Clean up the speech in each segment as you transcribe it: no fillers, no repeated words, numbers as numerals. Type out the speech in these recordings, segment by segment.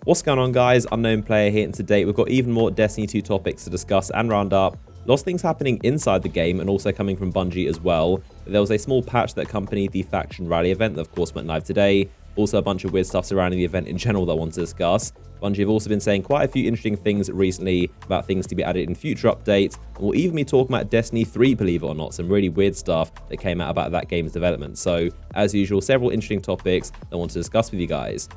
What's going on, guys? Unknown Player here, and today we've got even more Destiny 2 topics to discuss and round up. Lots of things happening inside the game and also coming from Bungie as well. There was a small patch that accompanied the Faction Rally event that of course went live today. Also a bunch of weird stuff surrounding the event in general that I want to discuss. Bungie have also been saying quite a few interesting things recently about things to be added in future updates. And we'll even be talking about Destiny 3, believe it or not, some really weird stuff that came out about that game's development. So, as usual, several interesting topics that I want to discuss with you guys.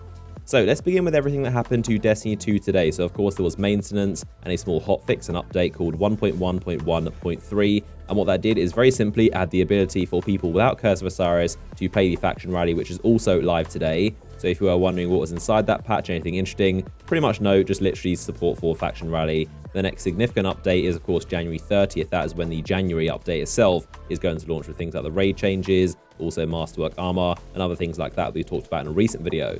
So let's begin with everything that happened to Destiny 2 today. So of course there was maintenance and a small hotfix, an update called 1.1.1.3. And what that did is very simply add the ability for people without Curse of Osiris to play the Faction Rally, which is also live today. So if you are wondering what was inside that patch, anything interesting, pretty much no, just literally support for Faction Rally. The next significant update is of course January 30th. That is when the January update itself is going to launch with things like the raid changes, also Masterwork armor, and other things like that we talked about in a recent video.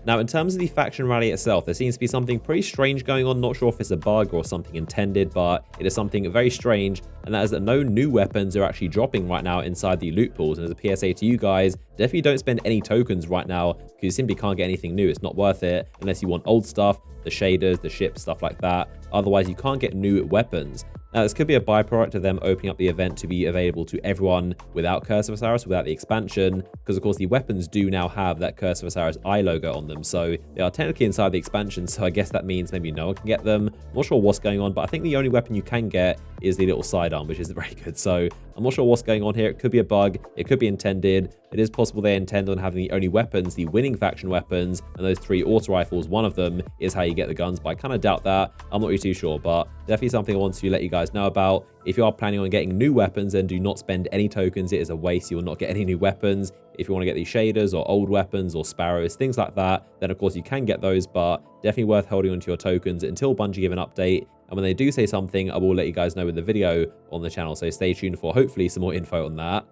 Now, in terms of the Faction Rally itself, there seems to be something pretty strange going on. Not sure if it's a bug or something intended, but it is something very strange, and that is that no new weapons are actually dropping right now inside the loot pools. And as a PSA to you guys, definitely don't spend any tokens right now because you simply can't get anything new. It's not worth it unless you want old stuff, the shaders, the ships, stuff like that. Otherwise, you can't get new weapons. Now, this could be a byproduct of them opening up the event to be available to everyone without Curse of Osiris, without the expansion, because of course the weapons do now have that Curse of Osiris eye logo on them, so they are technically inside the expansion, so I guess that means maybe no one can get them. I'm not sure what's going on, but I think the only weapon you can get is the little sidearm, which is very good, so I'm not sure what's going on here. It could be a bug, it could be intended. It is possible they intend on having the only weapons, the winning faction weapons, and those 3 auto rifles. One of them is how you get the guns, but I kind of doubt that. I'm not really too sure, but definitely something I want to let you guys know about. If you are planning on getting new weapons, then do not spend any tokens. It is a waste. You will not get any new weapons. If you want to get these shaders or old weapons or sparrows, things like that, then of course you can get those, but definitely worth holding onto your tokens until Bungie give an update. And when they do say something, I will let you guys know in the video on the channel, so stay tuned for hopefully some more info on that.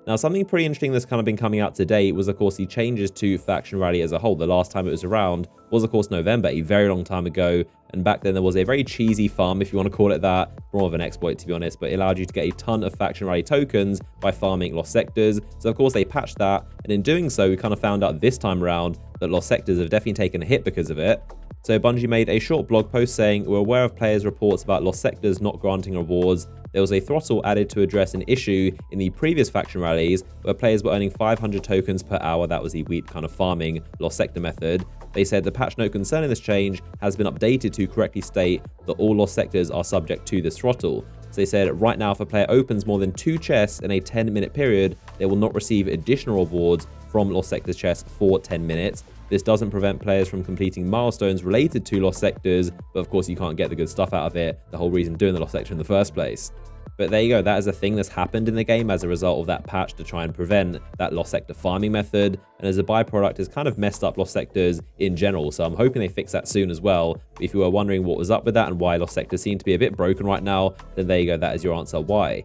Now, something pretty interesting that's kind of been coming out today was, of course, the changes to Faction Rally as a whole. The last time it was around was, of course, November, a very long time ago. And back then, there was a very cheesy farm, if you want to call it that. More of an exploit, to be honest, but it allowed you to get a ton of Faction Rally tokens by farming Lost Sectors. So, of course, they patched that. And in doing so, we kind of found out this time around that Lost Sectors have definitely taken a hit because of it. So Bungie made a short blog post saying, "We're aware of players' reports about Lost Sectors not granting rewards. There was a throttle added to address an issue in the previous faction rallies where players were earning 500 tokens per hour. That was the wheat kind of farming Lost Sector method. They said the patch note concerning this change has been updated to correctly state that all Lost Sectors are subject to this throttle. So they said right now if a player opens more than 2 chests in a 10-minute period, they will not receive additional rewards from Lost Sectors chests for 10 minutes. This doesn't prevent players from completing milestones related to Lost Sectors, but of course you can't get the good stuff out of it, the whole reason doing the Lost Sector in the first place." But there you go, that is a thing that's happened in the game as a result of that patch to try and prevent that Lost Sector farming method, and as a byproduct has kind of messed up Lost Sectors in general, so I'm hoping they fix that soon as well. But if you were wondering what was up with that and why Lost Sectors seem to be a bit broken right now, then there you go, that is your answer why.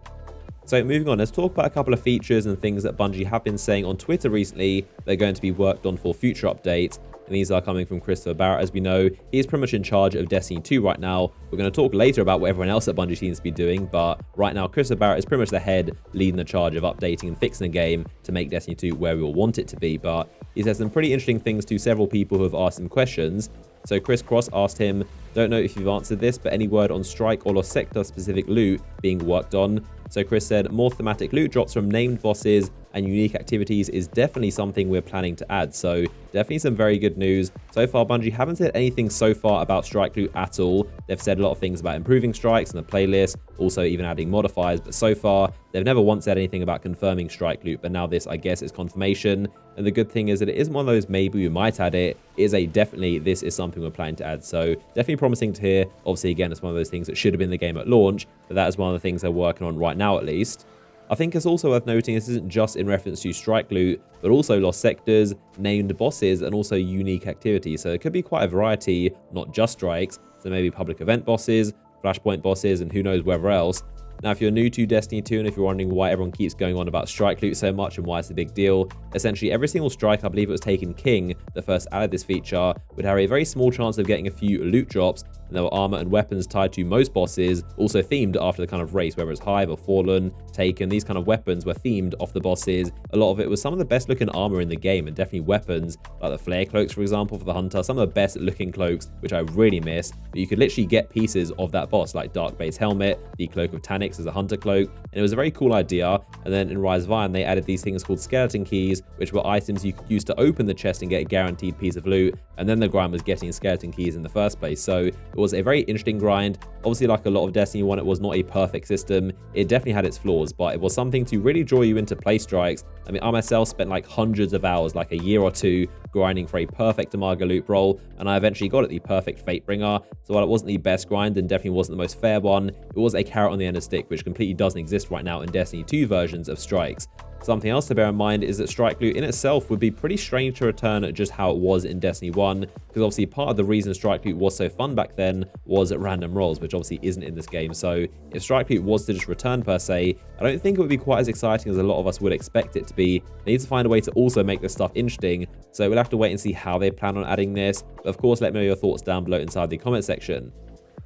So moving on, let's talk about a couple of features and things that Bungie have been saying on Twitter recently they're going to be worked on for future updates. And these are coming from Christopher Barrett. As we know, he is pretty much in charge of Destiny 2 right now. We're going to talk later about what everyone else at Bungie seems to be doing, but right now Christopher Barrett is pretty much the head leading the charge of updating and fixing the game to make Destiny 2 where we all want it to be. But he said some pretty interesting things to several people who have asked him questions. So Chris Cross asked him, "Don't know if you've answered this, but any word on Strike or Lost Sector specific loot being worked on?" So Chris said, "More thematic loot drops from named bosses and unique activities is definitely something we're planning to add." So definitely some very good news. So far, Bungie haven't said anything so far about Strike loot at all. They've said a lot of things about improving strikes and the playlist, also even adding modifiers, but so far, they've never once said anything about confirming Strike loot, but now this, I guess, is confirmation. And the good thing is that it isn't one of those maybe we might add it. It is a definitely this is something we're planning to add. So definitely promising to hear. Obviously, again, it's one of those things that should have been the game at launch, but that is one of the things they're working on right now at least. I think it's also worth noting this isn't just in reference to Strike loot, but also Lost Sectors, named bosses, and also unique activities. So it could be quite a variety, not just strikes. So maybe public event bosses, Flashpoint bosses, and who knows wherever else. Now, if you're new to Destiny 2 and if you're wondering why everyone keeps going on about strike loot so much and why it's a big deal, essentially every single strike, I believe it was taken King that first added this feature, would have a very small chance of getting a few loot drops, and there were armor and weapons tied to most bosses, also themed after the kind of race, whether it's Hive or Fallen, Taken. These kind of weapons were themed off the bosses. A lot of it was some of the best looking armor in the game, and definitely weapons like the flare cloaks, for example, for the hunter, some of the best looking cloaks, which I really miss. But you could literally get pieces of that boss, like Darkbait's helmet, the cloak of Tanix as a hunter cloak, and it was a very cool idea. And then in Rise of Iron, they added these things called skeleton keys, which were items you could use to open the chest and get a guaranteed piece of loot. And then the grind was getting skeleton keys in the first place. So it was a very interesting grind. Obviously, like a lot of Destiny 1, it was not a perfect system. It definitely had its flaws, but it was something to really draw you into play strikes. I mean, I myself spent like hundreds of hours, like a year or two, grinding for a perfect Amarga loot roll, and I eventually got it, the perfect Fatebringer. So while it wasn't the best grind and definitely wasn't the most fair one, it was a carrot on the end of stick, which completely doesn't exist right now in Destiny 2 versions of strikes. Something else to bear in mind is that strike loot in itself would be pretty strange to return just how it was in Destiny 1, because obviously part of the reason strike loot was so fun back then was at random rolls, which obviously isn't in this game. So if strike loot was to just return per se, I don't think it would be quite as exciting as a lot of us would expect it to be. They need to find a way to also make this stuff interesting, so we'll have to wait and see how they plan on adding this. But of course, let me know your thoughts down below inside the comment section.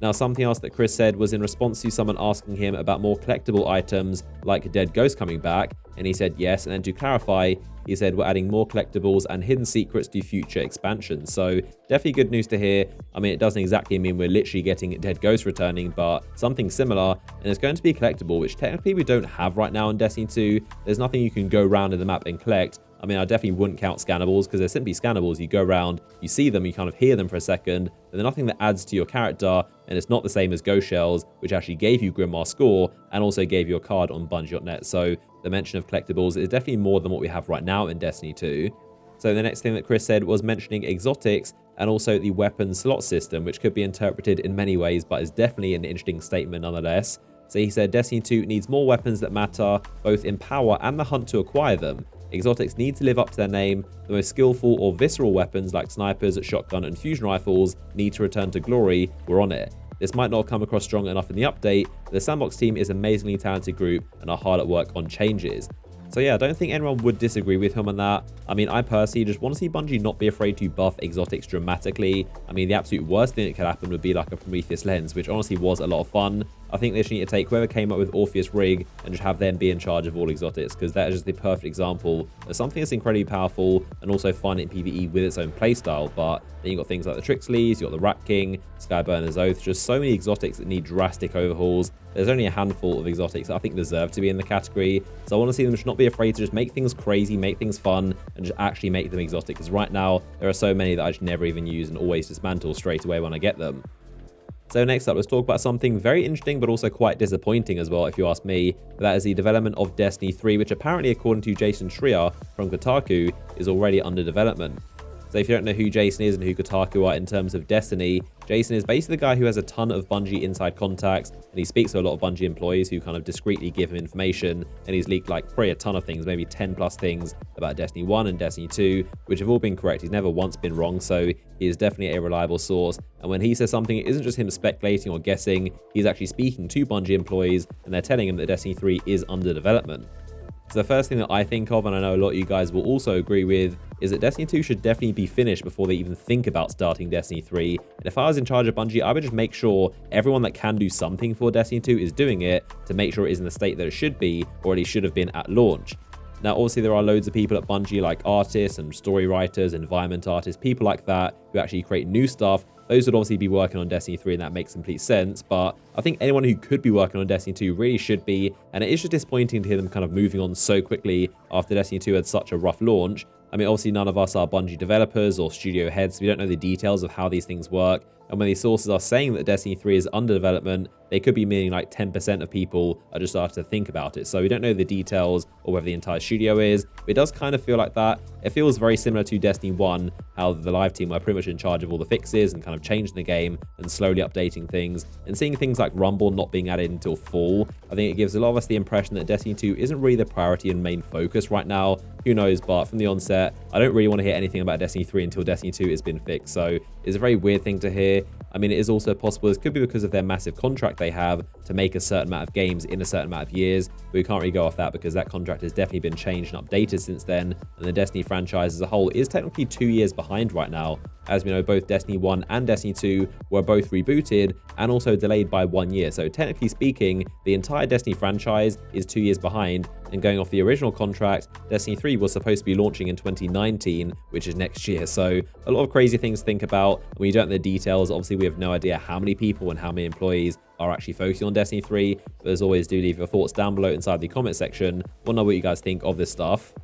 Now, something else that Chris said was in response to someone asking him about more collectible items like Dead Ghost coming back, and he said yes. And then to clarify, he said we're adding more collectibles and hidden secrets to future expansions. So definitely good news to hear. I mean, it doesn't exactly mean we're literally getting Dead Ghost returning, but something similar, and it's going to be collectible, which technically we don't have right now in Destiny 2. There's nothing you can go around in the map and collect. I mean, I definitely wouldn't count scannables because they're simply scannables. You go around, you see them, you kind of hear them for a second, but they're nothing that adds to your character, and it's not the same as Ghost Shells, which actually gave you Grimoire score and also gave you a card on Bungie.net. So the mention of collectibles is definitely more than what we have right now in Destiny 2. So the next thing that Chris said was mentioning exotics and also the weapon slot system, which could be interpreted in many ways, but is definitely an interesting statement nonetheless. So he said Destiny 2 needs more weapons that matter, both in power and the hunt to acquire them. Exotics need to live up to their name. The most skillful or visceral weapons like snipers, shotgun, and fusion rifles need to return to glory. We're on it. This might not come across strong enough in the update, but the Sandbox team is an amazingly talented group and are hard at work on changes. So yeah, I don't think anyone would disagree with him on that. I mean, I personally just want to see Bungie not be afraid to buff exotics dramatically. I mean, the absolute worst thing that could happen would be like a Prometheus lens, which honestly was a lot of fun. I think they should need to take whoever came up with Orpheus Rig and just have them be in charge of all exotics, because that is just the perfect example of something that's incredibly powerful and also fun in PvE with its own playstyle. But then you've got things like the Trixleys, you've got the Rat King, Skyburner's Oath, just so many exotics that need drastic overhauls. There's only a handful of exotics that I think deserve to be in the category, so I want to see them just not be afraid to just make things crazy, make things fun, and just actually make them exotic, because right now there are so many that I just never even use and always dismantle straight away when I get them. So next up, let's talk about something very interesting but also quite disappointing as well, if you ask me. That is the development of Destiny 3, which apparently, according to Jason Schreier from Kotaku, is already under development. So if you don't know who Jason is and who Kotaku are in terms of Destiny, Jason is basically the guy who has a ton of Bungie inside contacts, and he speaks to a lot of Bungie employees who kind of discreetly give him information, and he's leaked like probably a ton of things, maybe 10 plus things about Destiny 1 and Destiny 2, which have all been correct. He's never once been wrong, so he is definitely a reliable source. And when he says something, it isn't just him speculating or guessing, he's actually speaking to Bungie employees, and they're telling him that Destiny 3 is under development. So the first thing that I think of, and I know a lot of you guys will also agree with, is that Destiny 2 should definitely be finished before they even think about starting Destiny 3. And if I was in charge of Bungie, I would just make sure everyone that can do something for Destiny 2 is doing it to make sure it is in the state that it should be, or at least should have been at launch. Now, obviously, there are loads of people at Bungie, like artists and story writers, environment artists, people like that, who actually create new stuff. Those would obviously be working on Destiny 3, and that makes complete sense. But I think anyone who could be working on Destiny 2 really should be. And it is just disappointing to hear them kind of moving on so quickly after Destiny 2 had such a rough launch. I mean, obviously, none of us are Bungie developers or studio heads, so we don't know the details of how these things work. And when these sources are saying that Destiny 3 is under development, they could be meaning like 10% of people are just starting to think about it. So we don't know the details or whether the entire studio is. But it does kind of feel like that. It feels very similar to Destiny 1, how the live team were pretty much in charge of all the fixes and kind of changing the game and slowly updating things. And seeing things like Rumble not being added until fall, I think it gives a lot of us the impression that Destiny 2 isn't really the priority and main focus right now. Who knows, but from the onset, I don't really want to hear anything about Destiny 3 until Destiny 2 has been fixed. So it's a very weird thing to hear. I mean, it is also possible this could be because of their massive contract they have to make a certain amount of games in a certain amount of years, but we can't really go off that because that contract has definitely been changed and updated since then, and the Destiny franchise as a whole is technically 2 years behind right now. As we know, both Destiny 1 and Destiny 2 were both rebooted and also delayed by 1 year. So technically speaking, the entire Destiny franchise is 2 years behind, and going off the original contract, Destiny 3 was supposed to be launching in 2019, which is next year. So a lot of crazy things to think about. When you don't know the details, obviously we have no idea how many people and how many employees are actually focusing on Destiny 3. But as always, do leave your thoughts down below inside the comment section. We'll know what you guys think of this stuff.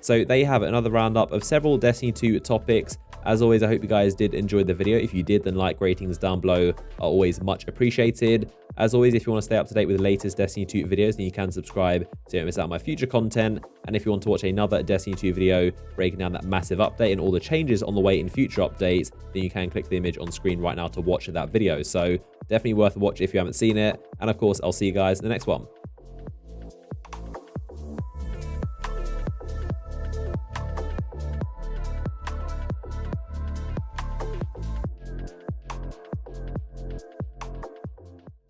So there you have it, another roundup of several Destiny 2 topics. As always, I hope you guys did enjoy the video. If you did, then like ratings down below are always much appreciated. As always, if you want to stay up to date with the latest Destiny 2 videos, then you can subscribe so you don't miss out on my future content. And if you want to watch another Destiny 2 video breaking down that massive update and all the changes on the way in future updates, then you can click the image on screen right now to watch that video. So definitely worth a watch if you haven't seen it. And of course, I'll see you guys in the next one.